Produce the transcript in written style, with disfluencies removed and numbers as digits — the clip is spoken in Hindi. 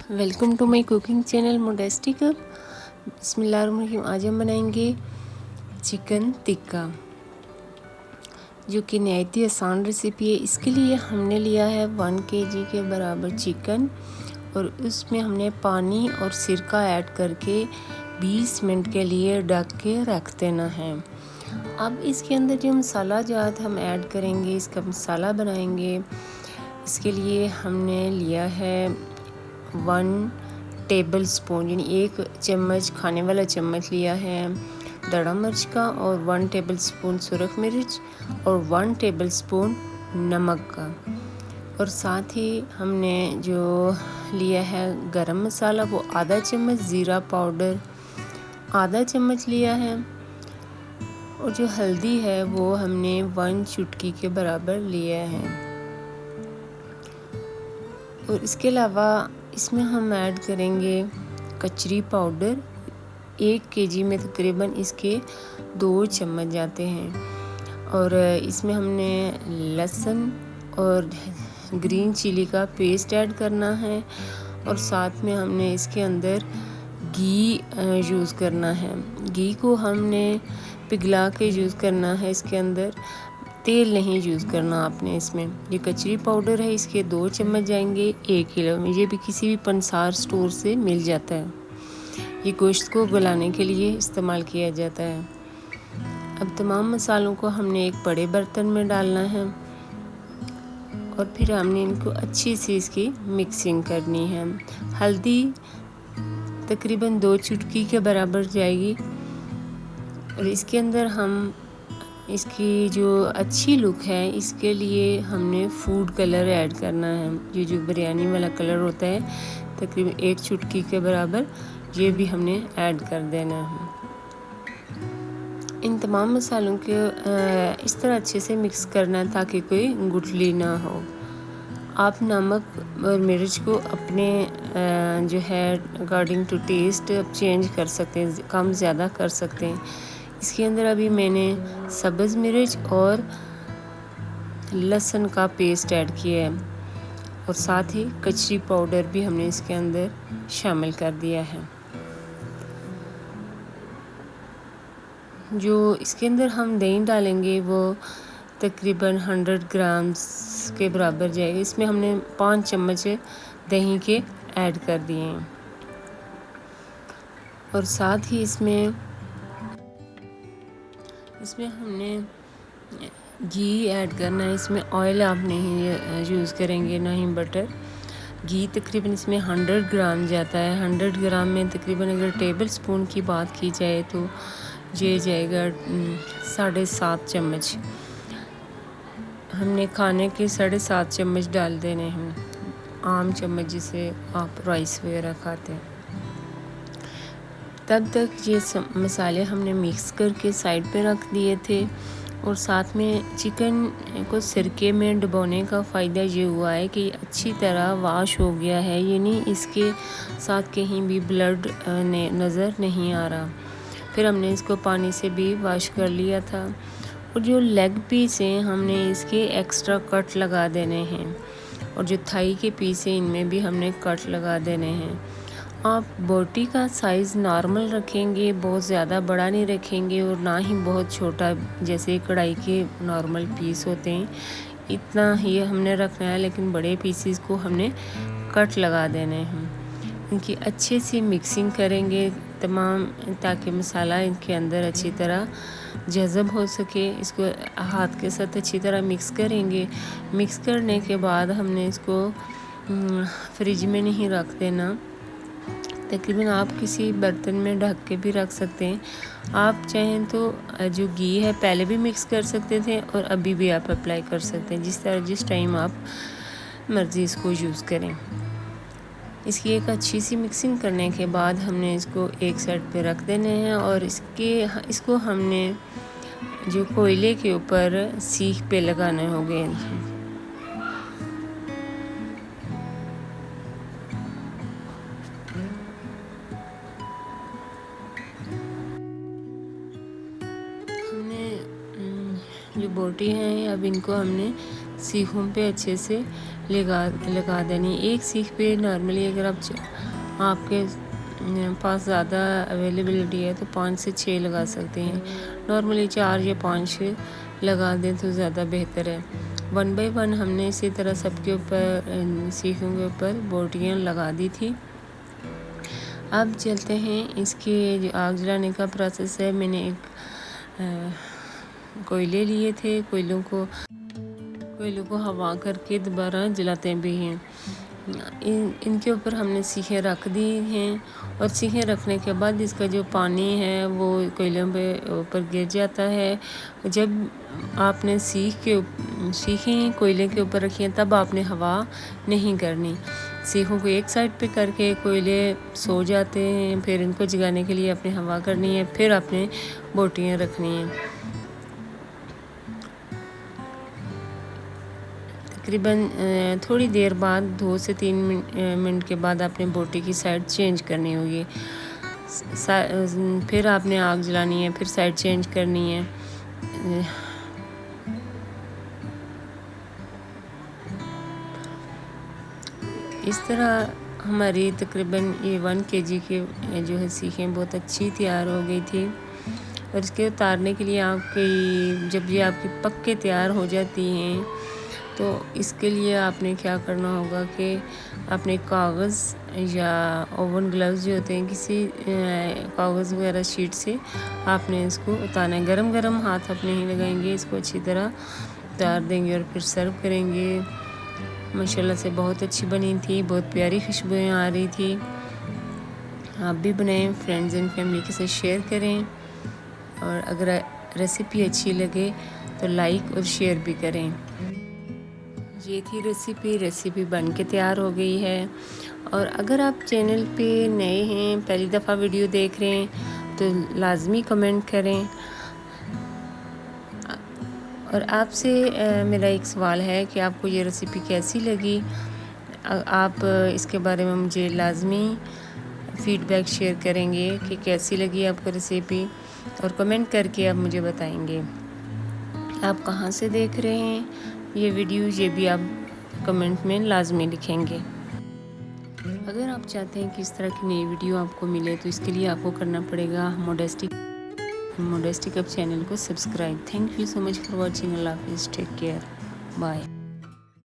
Welcome to my cooking channel modesty cup. बिस्मिल्लाहिर्रहमानिर्रहीम। आज हम बनाएंगे चिकन टिक्का, जो कि नहायत ही आसान रेसिपी है। इसके लिए हमने लिया है 1 kg के बराबर चिकन और उसमें हमने पानी और सिरका ऐड करके 20 मिनट के लिए ढक के रख देना है। अब इसके अंदर जो मसाला जात हम ऐड करेंगे, इसका मसाला बनाएंगे। इसके लिए हमने लिया है 1 टेबल स्पून यानी 1 चम्मच खाने वाला चम्मच लिया है दड़ा मिर्च का, और 1 टेबल स्पून सुरख मिर्च और 1 टेबल स्पून नमक का। और साथ ही हमने जो लिया है गरम मसाला वो आधा चम्मच, ज़ीरा पाउडर आधा चम्मच लिया है, और जो हल्दी है वो हमने 1 चुटकी के बराबर लिया है। और इसके अलावा इसमें हम ऐड करेंगे कचरी पाउडर। 1 kg में तकरीबन इसके 2 चम्मच जाते हैं। और इसमें हमने लहसुन और ग्रीन चिली का पेस्ट ऐड करना है, और साथ में हमने इसके अंदर घी यूज़ करना है। घी को हमने पिघला के यूज़ करना है, इसके अंदर तेल नहीं यूज़ करना आपने। इसमें ये कचरी पाउडर है, इसके 2 चम्मच जाएंगे 1 किलो में। ये भी किसी भी पंसार स्टोर से मिल जाता है। ये गोश्त को गलाने के लिए इस्तेमाल किया जाता है। अब तमाम मसालों को हमने एक बड़े बर्तन में डालना है, और फिर हमने इनको अच्छी सी इसकी मिक्सिंग करनी है। हल्दी तकरीबन 2 चुटकी के बराबर जाएगी, और इसके अंदर हम इसकी जो अच्छी लुक है इसके लिए हमने फूड कलर ऐड करना है। ये जो बिरयानी वाला कलर होता है तकरीबन 1 चुटकी के बराबर, ये भी हमने ऐड कर देना है। इन तमाम मसालों के इस तरह अच्छे से मिक्स करना है ताकि कोई गुठली ना हो। आप नमक और मिर्च को अपने जो है अकॉर्डिंग टू टेस्ट चेंज कर सकते हैं, कम ज़्यादा कर सकते हैं। इसके अंदर अभी मैंने सब्ज़ मिर्च और लहसुन का पेस्ट ऐड किया है, और साथ ही कचरी पाउडर भी हमने इसके अंदर शामिल कर दिया है। जो इसके अंदर हम दही डालेंगे वो तकरीबन 100 ग्राम्स के बराबर जाएगा। इसमें हमने 5 चम्मच दही के ऐड कर दिए हैं, और साथ ही इसमें हमने घी ऐड करना है। इसमें ऑयल आप नहीं यूज़ करेंगे, ना ही बटर। घी तकरीबन इसमें 100 ग्राम जाता है। 100 ग्राम में तकरीबन अगर टेबल स्पून की बात की जाए तो ये जाएगा 7.5 चम्मच। हमने खाने के 7.5 चम्मच डाल देने हैं, आम चम्मच जिसे आप राइस वगैरह खाते हैं। तब तक ये मसाले हमने मिक्स करके साइड पे रख दिए थे। और साथ में चिकन को सिरके में डुबोने का फ़ायदा ये हुआ है कि अच्छी तरह वॉश हो गया है, यानी इसके साथ कहीं भी ब्लड नज़र नहीं आ रहा। फिर हमने इसको पानी से भी वॉश कर लिया था। और जो लेग पीस हैं हमने इसके एक्स्ट्रा कट लगा देने हैं, और जो थाई के पीस हैं इनमें भी हमने कट लगा देने हैं। आप बोटी का साइज़ नॉर्मल रखेंगे, बहुत ज़्यादा बड़ा नहीं रखेंगे और ना ही बहुत छोटा, जैसे कढ़ाई के नॉर्मल पीस होते हैं इतना ही हमने रखना है। लेकिन बड़े पीसीस को हमने कट लगा देने हैं। इनकी अच्छे से मिक्सिंग करेंगे तमाम, ताकि मसाला इनके अंदर अच्छी तरह जज़ब हो सके। इसको हाथ के साथ अच्छी तरह मिक्स करेंगे। मिक्स करने के बाद हमने इसको फ्रिज में नहीं रख देना। तकरीबन आप किसी बर्तन में ढक के भी रख सकते हैं। आप चाहें तो जो घी है पहले भी मिक्स कर सकते थे, और अभी भी आप अप्लाई कर सकते हैं, जिस टाइम आप मर्ज़ी इसको यूज़ करें। इसकी एक अच्छी सी मिक्सिंग करने के बाद हमने इसको एक साइड पे रख देने हैं, और इसको हमने जो कोयले के ऊपर सीख पे लगाने होंगे। जो बोटी हैं अब इनको हमने सीखों पे अच्छे से लगा देनी। एक सीख पे नॉर्मली अगर आपके पास ज़्यादा अवेलेबिलिटी है तो 5 से 6 लगा सकते हैं। नॉर्मली 4 या 5 लगा दें तो ज़्यादा बेहतर है। 1 बाय 1 हमने इसी तरह सबके ऊपर सीखों के ऊपर बोटियाँ लगा दी थी। अब चलते हैं इसके जो आग जलाने का प्रोसेस है। मैंने एक कोयले लिए थे, कोयलों को हवा करके दोबारा जलाते भी हैं। इनके ऊपर हमने सीखें रख दी हैं और सीखें रखने के बाद इसका जो पानी है वो कोयलों पे ऊपर गिर जाता है। जब आपने सीखें कोयले के ऊपर रखी हैं तब आपने हवा नहीं करनी। सीखों को एक साइड पे करके कोयले सो जाते हैं, फिर इनको जगाने के लिए अपने हवा करनी है, फिर आपने बोटियाँ रखनी हैं। तकरीबन थोड़ी देर बाद 2 से 3 मिनट के बाद आपने बोटी की साइड चेंज करनी होगी। फिर आपने आग जलानी है, फिर साइड चेंज करनी है। इस तरह हमारी तकरीबन ये 1 kg के जो है सीखें बहुत अच्छी तैयार हो गई थी। और इसके उतारने के लिए जब ये आपकी पक के तैयार हो जाती हैं तो इसके लिए आपने क्या करना होगा कि आपने कागज़ या ओवन ग्लव्स जो होते हैं, किसी कागज़ वगैरह शीट से आपने इसको उतारना है। गरम हाथ आप नहीं लगाएंगे, इसको अच्छी तरह उतार देंगे और फिर सर्व करेंगे। माशाल्लाह से बहुत अच्छी बनी थी, बहुत प्यारी खुशबुएं आ रही थी। आप भी बनाएं, फ्रेंड्स एंड फैमिली के साथ शेयर करें और अगर रेसिपी अच्छी लगे तो लाइक और शेयर भी करें। ये थी रेसिपी बन के तैयार हो गई है। और अगर आप चैनल पे नए हैं, पहली दफ़ा वीडियो देख रहे हैं तो लाजमी कमेंट करें। और आपसे मेरा एक सवाल है कि आपको ये रेसिपी कैसी लगी। आप इसके बारे में मुझे लाजमी फ़ीडबैक शेयर करेंगे कि कैसी लगी आपको रेसिपी, और कमेंट करके आप मुझे बताएंगे आप कहाँ से देख रहे हैं ये वीडियो। ये भी आप कमेंट में लाजमी लिखेंगे। अगर आप चाहते हैं कि इस तरह की नई वीडियो आपको मिले तो इसके लिए आपको करना पड़ेगा मोडेस्टिक अप चैनल को subscribe. Thank you so much for watching. अल्लाह हाफिज़, टेक केयर, बाय।